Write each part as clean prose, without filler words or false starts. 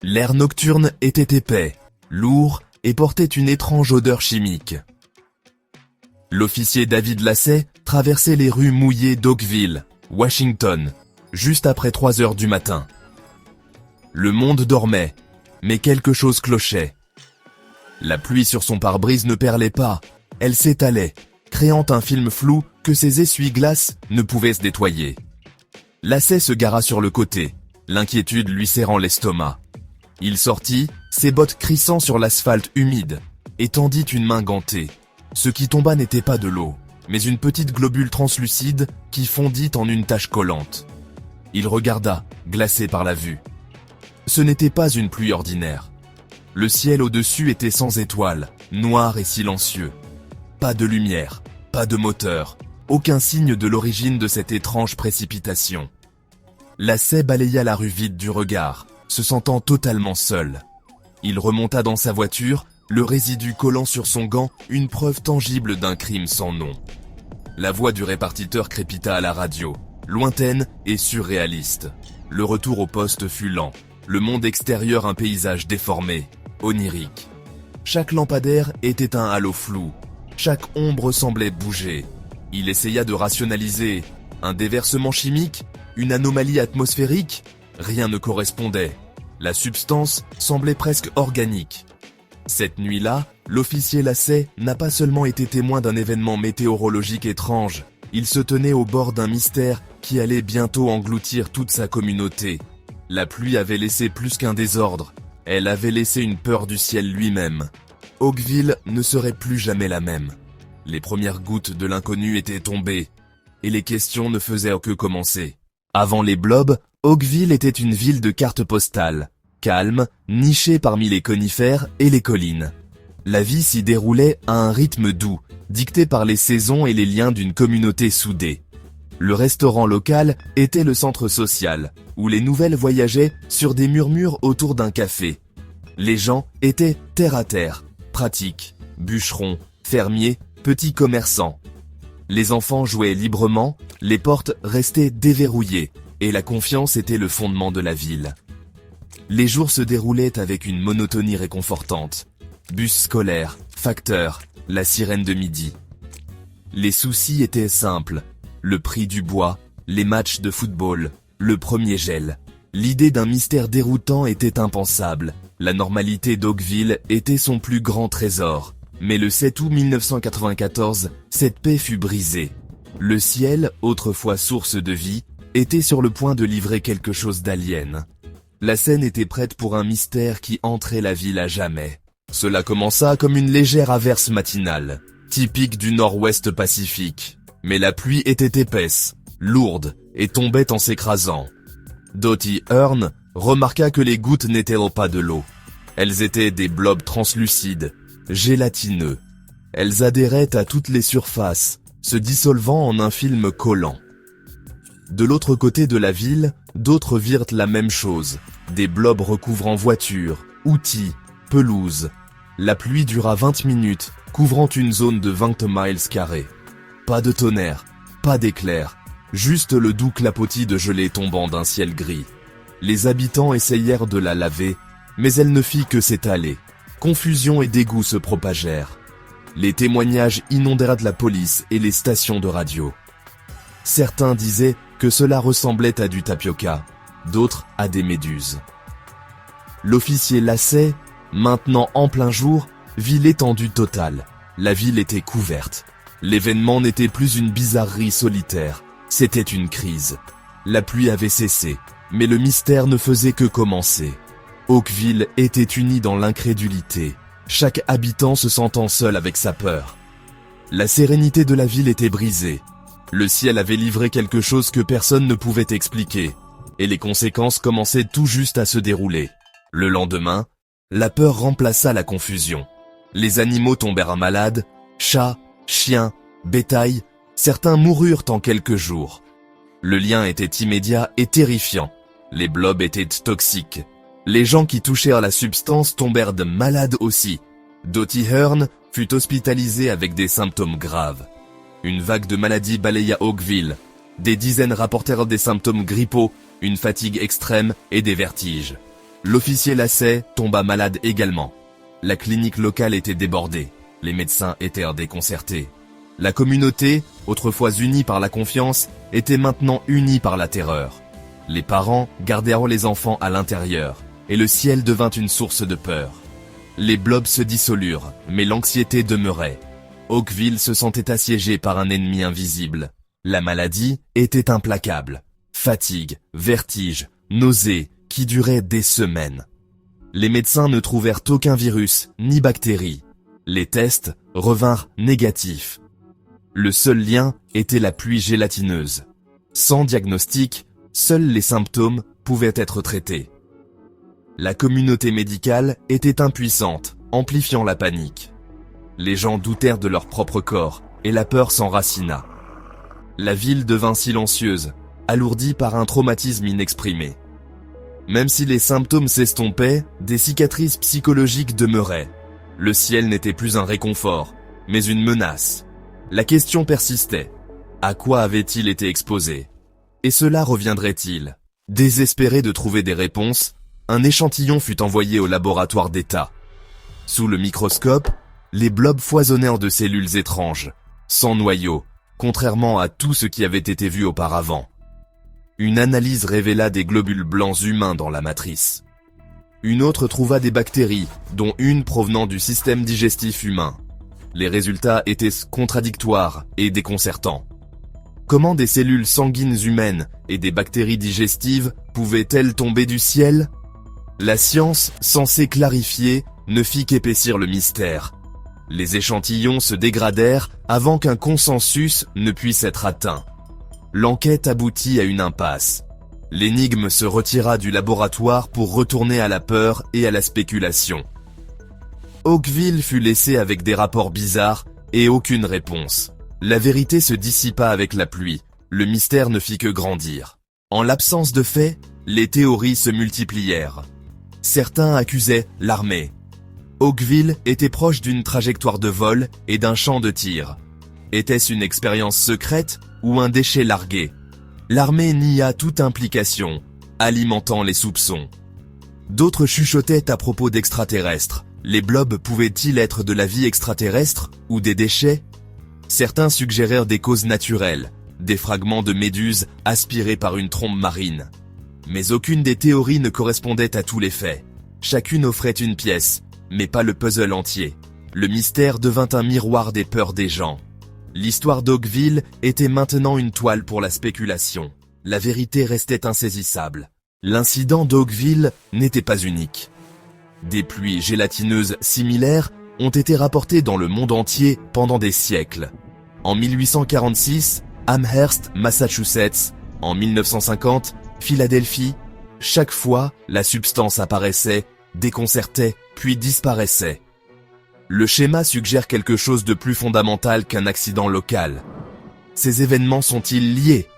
L'air nocturne était épais, lourd et portait une étrange odeur chimique. L'officier David Lacey traversait les rues mouillées d'Oakville, Washington, juste après 3 heures du matin. Le monde dormait, mais quelque chose clochait. La pluie sur son pare-brise ne perlait pas, elle s'étalait, créant un film flou que ses essuie-glaces ne pouvaient se nettoyer. Lacey se gara sur le côté, l'inquiétude lui serrant l'estomac. Il sortit, ses bottes crissant sur l'asphalte humide, et tendit une main gantée. Ce qui tomba n'était pas de l'eau, mais une petite globule translucide qui fondit en une tache collante. Il regarda, glacé par la vue. Ce n'était pas une pluie ordinaire. Le ciel au-dessus était sans étoiles, noir et silencieux. Pas de lumière, pas de moteur, aucun signe de l'origine de cette étrange précipitation. Lacey balaya la rue vide du regard, se sentant totalement seul. Il remonta dans sa voiture, le résidu collant sur son gant, une preuve tangible d'un crime sans nom. La voix du répartiteur crépita à la radio, lointaine et surréaliste. Le retour au poste fut lent, le monde extérieur un paysage déformé, onirique. Chaque lampadaire était un halo flou, chaque ombre semblait bouger. Il essaya de rationaliser. Un déversement chimique? Une anomalie atmosphérique? Rien ne correspondait. La substance semblait presque organique. Cette nuit-là, l'officier Lacey n'a pas seulement été témoin d'un événement météorologique étrange, il se tenait au bord d'un mystère qui allait bientôt engloutir toute sa communauté. La pluie avait laissé plus qu'un désordre, elle avait laissé une peur du ciel lui-même. Oakville ne serait plus jamais la même. Les premières gouttes de l'inconnu étaient tombées, et les questions ne faisaient que commencer. Avant les blobs, Oakville était une ville de cartes postales, calme, nichée parmi les conifères et les collines. La vie s'y déroulait à un rythme doux, dicté par les saisons et les liens d'une communauté soudée. Le restaurant local était le centre social, où les nouvelles voyageaient sur des murmures autour d'un café. Les gens étaient terre à terre, pratiques, bûcherons, fermiers, petits commerçants. Les enfants jouaient librement, les portes restaient déverrouillées, et la confiance était le fondement de la ville. Les jours se déroulaient avec une monotonie réconfortante. Bus scolaire, facteur, la sirène de midi. Les soucis étaient simples. Le prix du bois, les matchs de football, le premier gel. L'idée d'un mystère déroutant était impensable. La normalité d'Oakville était son plus grand trésor. Mais le 7 août 1994, cette paix fut brisée. Le ciel, autrefois source de vie, était sur le point de livrer quelque chose d'alien. La scène était prête pour un mystère qui entrait la ville à jamais. Cela commença comme une légère averse matinale, typique du nord-ouest pacifique. Mais la pluie était épaisse, lourde, et tombait en s'écrasant. Dottie Hearn remarqua que les gouttes n'étaient pas de l'eau. Elles étaient des blobs translucides, gélatineux. Elles adhéraient à toutes les surfaces, se dissolvant en un film collant. De l'autre côté de la ville, d'autres virent la même chose. Des blobs recouvrant voitures, outils, pelouses. La pluie dura 20 minutes, couvrant une zone de 20 miles carrés. Pas de tonnerre, pas d'éclair, juste le doux clapotis de gelée tombant d'un ciel gris. Les habitants essayèrent de la laver, mais elle ne fit que s'étaler. Confusion et dégoût se propagèrent. Les témoignages inondèrent de la police et les stations de radio. Certains disaient que cela ressemblait à du tapioca, d'autres à des méduses. L'officier Lacey, maintenant en plein jour, vit l'étendue totale. La ville était couverte. L'événement n'était plus une bizarrerie solitaire, c'était une crise. La pluie avait cessé, mais le mystère ne faisait que commencer. Oakville était unie dans l'incrédulité, chaque habitant se sentant seul avec sa peur. La sérénité de la ville était brisée. Le ciel avait livré quelque chose que personne ne pouvait expliquer, et les conséquences commençaient tout juste à se dérouler. Le lendemain, la peur remplaça la confusion. Les animaux tombèrent malades, chats, chiens, bétail, certains moururent en quelques jours. Le lien était immédiat et terrifiant. Les blobs étaient toxiques. Les gens qui touchèrent la substance tombèrent de malades aussi. Dottie Hearn fut hospitalisée avec des symptômes graves. Une vague de maladies balaya Oakville. Des dizaines rapportèrent des symptômes grippaux, une fatigue extrême et des vertiges. L'officier Lacey tomba malade également. La clinique locale était débordée. Les médecins étaient déconcertés. La communauté, autrefois unie par la confiance, était maintenant unie par la terreur. Les parents gardèrent les enfants à l'intérieur, et le ciel devint une source de peur. Les blobs se dissolurent, mais l'anxiété demeurait. Oakville se sentait assiégé par un ennemi invisible. La maladie était implacable. Fatigue, vertige, nausées, qui duraient des semaines. Les médecins ne trouvèrent aucun virus, ni bactérie. Les tests revinrent négatifs. Le seul lien était la pluie gélatineuse. Sans diagnostic, seuls les symptômes pouvaient être traités. La communauté médicale était impuissante, amplifiant la panique. Les gens doutèrent de leur propre corps, et la peur s'enracina. La ville devint silencieuse, alourdie par un traumatisme inexprimé. Même si les symptômes s'estompaient, des cicatrices psychologiques demeuraient. Le ciel n'était plus un réconfort, mais une menace. La question persistait. À quoi avait-il été exposé? Et cela reviendrait-il? Désespéré de trouver des réponses, un échantillon fut envoyé au laboratoire d'État. Sous le microscope, les blobs foisonnèrent de cellules étranges, sans noyau, contrairement à tout ce qui avait été vu auparavant. Une analyse révéla des globules blancs humains dans la matrice. Une autre trouva des bactéries, dont une provenant du système digestif humain. Les résultats étaient contradictoires et déconcertants. Comment des cellules sanguines humaines et des bactéries digestives pouvaient-elles tomber du ciel? La science, censée clarifier, ne fit qu'épaissir le mystère. Les échantillons se dégradèrent avant qu'un consensus ne puisse être atteint. L'enquête aboutit à une impasse. L'énigme se retira du laboratoire pour retourner à la peur et à la spéculation. Oakville fut laissé avec des rapports bizarres et aucune réponse. La vérité se dissipa avec la pluie, le mystère ne fit que grandir. En l'absence de faits, les théories se multiplièrent. Certains accusaient l'armée. Oakville était proche d'une trajectoire de vol et d'un champ de tir. Était-ce une expérience secrète ou un déchet largué? L'armée nia toute implication, alimentant les soupçons. D'autres chuchotaient à propos d'extraterrestres. Les blobs pouvaient-ils être de la vie extraterrestre ou des déchets? Certains suggérèrent des causes naturelles, des fragments de méduses aspirés par une trombe marine. Mais aucune des théories ne correspondait à tous les faits. Chacune offrait une pièce, mais pas le puzzle entier. Le mystère devint un miroir des peurs des gens. L'histoire d'Oakville était maintenant une toile pour la spéculation. La vérité restait insaisissable. L'incident d'Oakville n'était pas unique. Des pluies gélatineuses similaires ont été rapportées dans le monde entier pendant des siècles. En 1846, Amherst, Massachusetts. En 1950, Philadelphie. Chaque fois, la substance apparaissait, déconcertait, puis disparaissait. Le schéma suggère quelque chose de plus fondamental qu'un accident local. Ces événements sont-ils liés?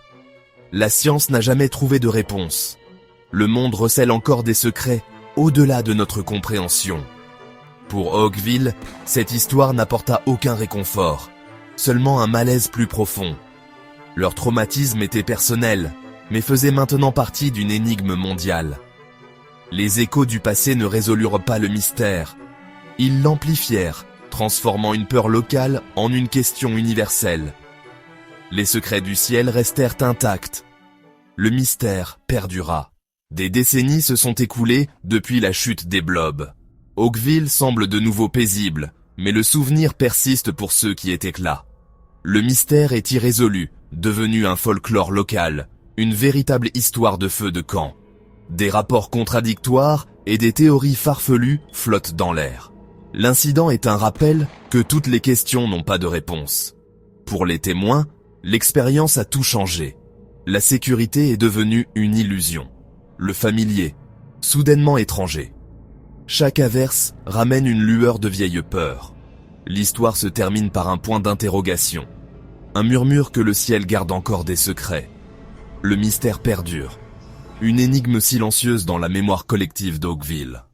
La science n'a jamais trouvé de réponse. Le monde recèle encore des secrets au-delà de notre compréhension. Pour Oakville, cette histoire n'apporta aucun réconfort, seulement un malaise plus profond. Leur traumatisme était personnel, mais faisait maintenant partie d'une énigme mondiale. Les échos du passé ne résolurent pas le mystère. Ils l'amplifièrent, transformant une peur locale en une question universelle. Les secrets du ciel restèrent intacts. Le mystère perdura. Des décennies se sont écoulées depuis la chute des blobs. Oakville semble de nouveau paisible, mais le souvenir persiste pour ceux qui étaient là. Le mystère est irrésolu, devenu un folklore local, une véritable histoire de feu de camp. Des rapports contradictoires et des théories farfelues flottent dans l'air. L'incident est un rappel que toutes les questions n'ont pas de réponse. Pour les témoins, l'expérience a tout changé. La sécurité est devenue une illusion. Le familier, soudainement étranger. Chaque averse ramène une lueur de vieille peur. L'histoire se termine par un point d'interrogation. Un murmure que le ciel garde encore des secrets. Le mystère perdure. Une énigme silencieuse dans la mémoire collective d'Oakville.